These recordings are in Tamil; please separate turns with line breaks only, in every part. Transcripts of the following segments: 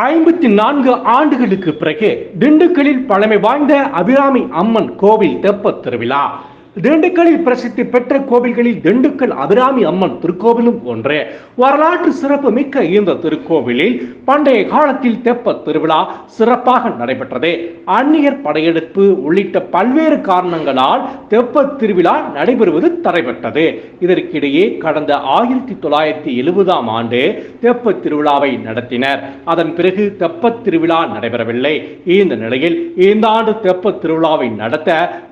54 ஆண்டுகளுக்கு பிறகு திண்டுக்கல்லில் பழமை வாய்ந்த அபிராமி அம்மன் கோவில் தெப்பத் திருவிழா. திண்டுக்கல்லில் பிரசித்தி பெற்ற கோவில்களில் திண்டுக்கல் அபிராமி அம்மன் திருக்கோவிலும் ஒன்று. வரலாற்று சிறப்பு மிக்க இந்த திருக்கோவிலில் பண்டைய காலத்தில் தெப்பத் திருவிழா சிறப்பாக நடைபெற்றது. அந்நியர் படையெடுப்பு உள்ளிட்ட பல்வேறு காரணங்களால் தெப்பத் திருவிழா நடைபெறுவது தடைபட்டது. இதற்கிடையே கடந்த 1970ஆம் ஆண்டு தெப்பத் திருவிழாவை நடத்தினர். அதன் பிறகு தெப்பத் திருவிழா நடைபெறவில்லை. இந்த நிலையில் இந்த ஆண்டு தெப்பத் திருவிழாவை நடத்த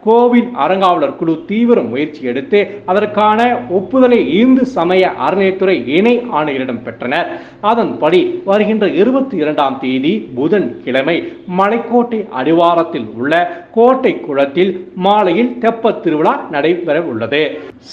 கோவில் அறங்காவலர் குழு தீவிர முயற்சி எடுத்து அதற்கான ஒப்புதலை இந்து சமய அறநிலையத்துறை இணை ஆணையரிடம் பெற்றனர். அதன்படி வருகின்ற 22ஆம் தேதி புதன்கிழமை மலைக்கோட்டை அடிவாரத்தில் உள்ள கோட்டை குளத்தில் மாலையில் தெப்பத் திருவிழா நடைபெற உள்ளது.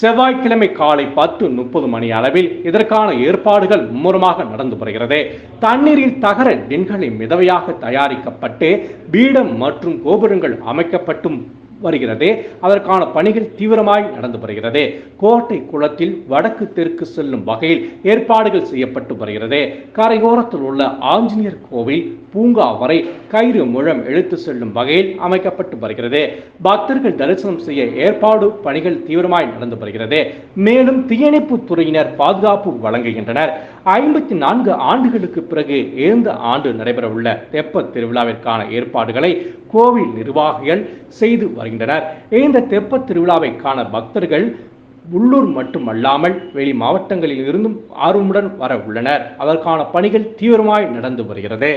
செவ்வாய்க்கிழமை காலை 10:30 மணி அளவில் இதற்கான ஏற்பாடுகள் மும்முரமாக நடந்து வருகிறது. தண்ணீரில் தகர டின்களை மிதவையாக தயாரிக்கப்பட்டு பீடம் மற்றும் கோபுரங்கள் அமைக்கப்பட்டும் வருகிறது. அதற்கான பணிகள் தீவிரமாய் நடந்து வருகிறது. கோட்டை குளத்தில் வடக்கு தெற்கு செல்லும் வகையில் ஏற்பாடுகள் செய்யப்பட்டு வருகிறது. கரையோரத்தில் உள்ள ஆஞ்சநேயர் கோவில் பூங்கா வரை கயிறு முழம் இழுத்து செல்லும் வகையில் அமைக்கப்பட்டு வருகிறது. பக்தர்கள் தரிசனம் செய்ய ஏற்பாடு பணிகள் தீவிரமாய் நடந்து வருகிறது. மேலும் தீயணைப்பு துறையினர் பாதுகாப்பு வழங்குகின்றனர். 54 ஆண்டுகளுக்கு பிறகு இந்த ஆண்டு நடைபெற உள்ள தெப்பத் திருவிழாவிற்கான ஏற்பாடுகளை கோவில் நிர்வாகிகள் செய்து வருகின்றனர். இந்த தெப்பத் திருவிழாவை காண பக்தர்கள் உள்ளூர் மட்டுமல்லாமல் வெளி மாவட்டங்களில் இருந்தும் ஆர்வமுடன் வர உள்ளனர். அதற்கான பணிகள் தீவிரமாய் நடந்து வருகிறது.